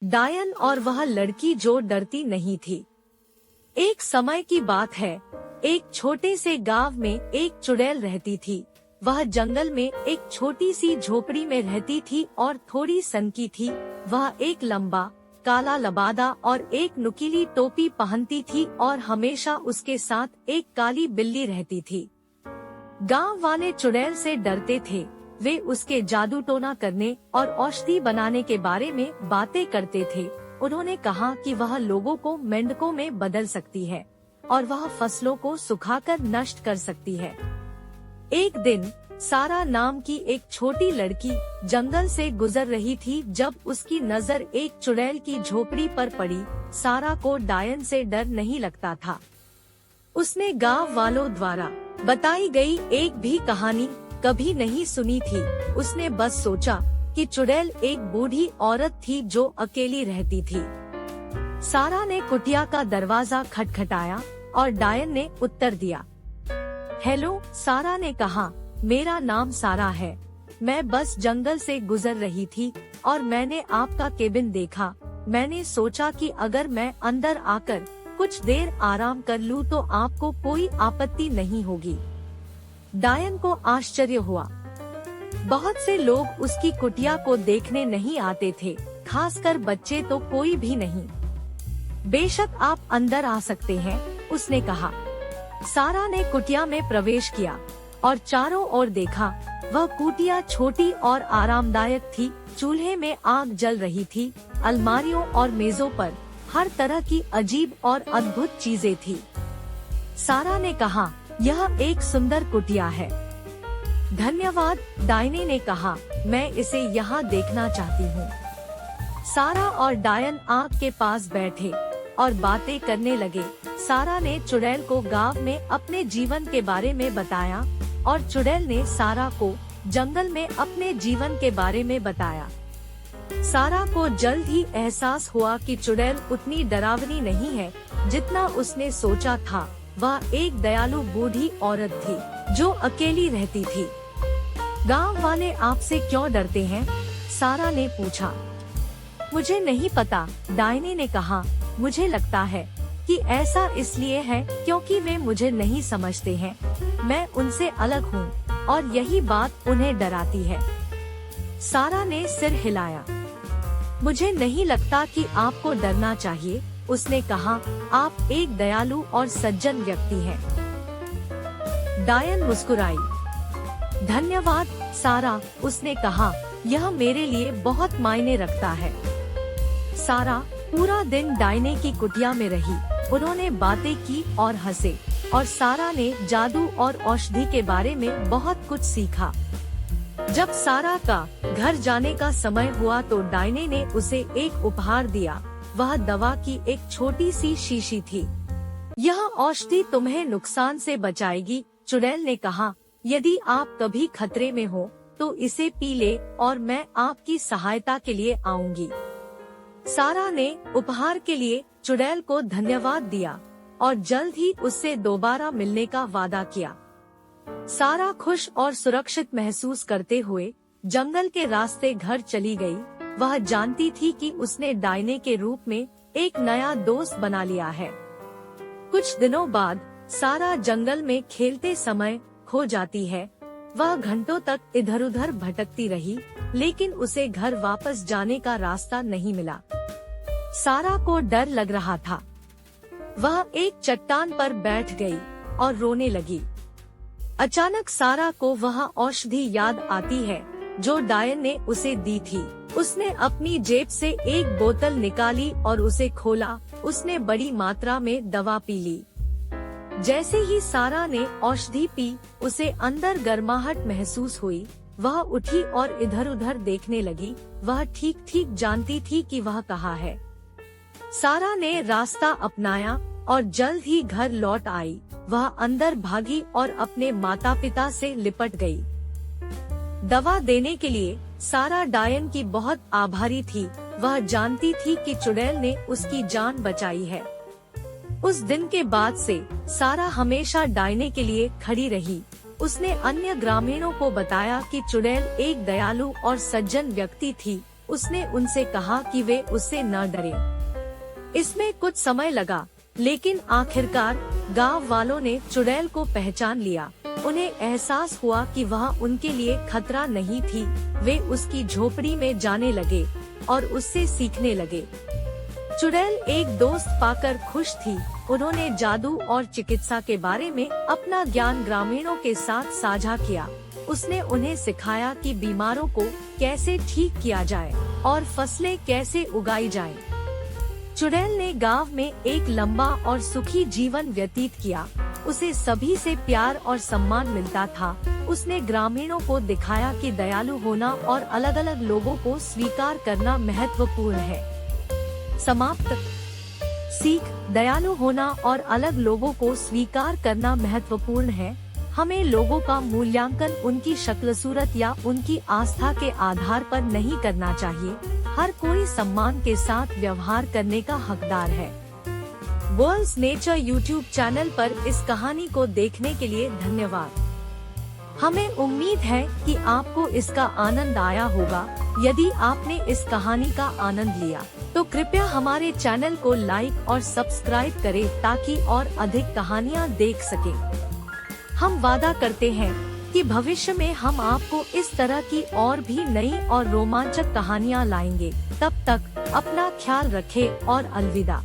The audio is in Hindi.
डायन और वह लड़की जो डरती नहीं थी। एक समय की बात है, एक छोटे से गांव में एक चुड़ैल रहती थी। वह जंगल में एक छोटी सी झोपड़ी में रहती थी और थोड़ी सनकी थी। वह एक लंबा काला लबादा और एक नुकीली टोपी पहनती थी और हमेशा उसके साथ एक काली बिल्ली रहती थी। गांव वाले चुड़ैल से डरते थे। वे उसके जादू टोना करने और औषधि बनाने के बारे में बातें करते थे। उन्होंने कहा कि वह लोगों को मेंढकों में बदल सकती है और वह फसलों को सुखाकर नष्ट कर सकती है। एक दिन सारा नाम की एक छोटी लड़की जंगल से गुजर रही थी जब उसकी नजर एक चुड़ैल की झोपड़ी पर पड़ी। सारा को डायन से डर नहीं लगता था। उसने गांव वालों द्वारा बताई गई एक भी कहानी कभी नहीं सुनी थी। उसने बस सोचा कि चुड़ैल एक बूढ़ी औरत थी जो अकेली रहती थी। सारा ने कुटिया का दरवाजा खटखटाया और डायन ने उत्तर दिया। हेलो, सारा ने कहा, मेरा नाम सारा है। मैं बस जंगल से गुजर रही थी और मैंने आपका केबिन देखा। मैंने सोचा कि अगर मैं अंदर आकर कुछ देर आराम कर लूं तो आपको कोई आपत्ति नहीं होगी। डायन को आश्चर्य हुआ। बहुत से लोग उसकी कुटिया को देखने नहीं आते थे, खासकर बच्चे तो कोई भी नहीं। बेशक आप अंदर आ सकते हैं, उसने कहा। सारा ने कुटिया में प्रवेश किया और चारों ओर देखा। वह कुटिया छोटी और आरामदायक थी। चूल्हे में आग जल रही थी। अलमारियों और मेजों पर हर तरह की अजीब और अद्भुत चीजें थी। सारा ने कहा, यह एक सुंदर कुटिया है। धन्यवाद, डायने ने कहा, मैं इसे यहाँ देखना चाहती हूँ। सारा और डायन आग के पास बैठे और बातें करने लगे। सारा ने चुड़ैल को गांव में अपने जीवन के बारे में बताया और चुड़ैल ने सारा को जंगल में अपने जीवन के बारे में बताया। सारा को जल्द ही एहसास हुआ कि चुड़ैल उतनी डरावनी नहीं है जितना उसने सोचा था। वह एक दयालु बूढ़ी औरत थी जो अकेली रहती थी। गांव वाले आपसे क्यों डरते हैं? सारा ने पूछा। मुझे नहीं पता, डायने ने कहा। मुझे लगता है कि ऐसा इसलिए है क्योंकि वे मुझे नहीं समझते हैं। मैं उनसे अलग हूँ और यही बात उन्हें डराती है। सारा ने सिर हिलाया। मुझे नहीं लगता कि आपको डरना चाहिए, उसने कहा। आप एक दयालु और सज्जन व्यक्ति हैं। डायन मुस्कुराई। धन्यवाद सारा, उसने कहा। यह मेरे लिए बहुत मायने रखता है। सारा पूरा दिन डायने की कुटिया में रही। उन्होंने बातें की और हंसे और सारा ने जादू और औषधि के बारे में बहुत कुछ सीखा। जब सारा का घर जाने का समय हुआ तो डायने ने उसे एक उपहार दिया। वह दवा की एक छोटी सी शीशी थी। यह औषधि तुम्हें नुकसान से बचाएगी, चुड़ैल ने कहा। यदि आप कभी खतरे में हो तो इसे पी ले और मैं आपकी सहायता के लिए आऊंगी। सारा ने उपहार के लिए चुड़ैल को धन्यवाद दिया और जल्द ही उससे दोबारा मिलने का वादा किया। सारा खुश और सुरक्षित महसूस करते हुए जंगल के रास्ते घर चली गई। वह जानती थी कि उसने डायने के रूप में एक नया दोस्त बना लिया है। कुछ दिनों बाद सारा जंगल में खेलते समय खो जाती है। वह घंटों तक इधर उधर भटकती रही, लेकिन उसे घर वापस जाने का रास्ता नहीं मिला। सारा को डर लग रहा था। वह एक चट्टान पर बैठ गई और रोने लगी। अचानक सारा को वह औषधि याद आती है जो डायन ने उसे दी थी। उसने अपनी जेब से एक बोतल निकाली और उसे खोला। उसने बड़ी मात्रा में दवा पी ली। जैसे ही सारा ने औषधि पी, उसे अंदर गर्माहट महसूस हुई। वह उठी और इधर उधर देखने लगी। वह ठीक ठीक जानती थी कि वह कहाँ है। सारा ने रास्ता अपनाया और जल्द ही घर लौट आई। वह अंदर भागी और अपने माता पिता से लिपट गई। दवा देने के लिए सारा डायन की बहुत आभारी थी। वह जानती थी कि चुड़ैल ने उसकी जान बचाई है। उस दिन के बाद से सारा हमेशा डायने के लिए खड़ी रही। उसने अन्य ग्रामीणों को बताया कि चुड़ैल एक दयालु और सज्जन व्यक्ति थी उसने उनसे कहा कि वे उससे न डरें। इसमें कुछ समय लगा, लेकिन आखिरकार गांव वालों ने चुड़ैल को पहचान लिया। उन्हें एहसास हुआ कि वह उनके लिए खतरा नहीं थी। वे उसकी झोपड़ी में जाने लगे और उससे सीखने लगे। चुड़ैल एक दोस्त पाकर खुश थी। उन्होंने जादू और चिकित्सा के बारे में अपना ज्ञान ग्रामीणों के साथ साझा किया। उसने उन्हें सिखाया कि बीमारों को कैसे ठीक किया जाए और फसलें कैसे उगाई जाएं। चुड़ैल ने गांव में एक लंबा और सुखी जीवन व्यतीत किया। उसे सभी से प्यार और सम्मान मिलता था। उसने ग्रामीणों को दिखाया कि दयालु होना और अलग अलग लोगों को स्वीकार करना महत्वपूर्ण है। समाप्त। सीख: दयालु होना और अलग लोगों को स्वीकार करना महत्वपूर्ण है। हमें लोगों का मूल्यांकन उनकी शक्ल सूरत या उनकी आस्था के आधार पर नहीं करना चाहिए। हर कोई सम्मान के साथ व्यवहार करने का हकदार है। वर्ल्ड्स नेचर यूट्यूब चैनल पर इस कहानी को देखने के लिए धन्यवाद। हमें उम्मीद है कि आपको इसका आनंद आया होगा। यदि आपने इस कहानी का आनंद लिया तो कृपया हमारे चैनल को लाइक और सब्सक्राइब करें ताकि और अधिक कहानियाँ देख सकें। हम वादा करते हैं कि भविष्य में हम आपको इस तरह की और भी नई और रोमांचक कहानियाँ लाएंगे। तब तक अपना ख्याल रखें और अलविदा।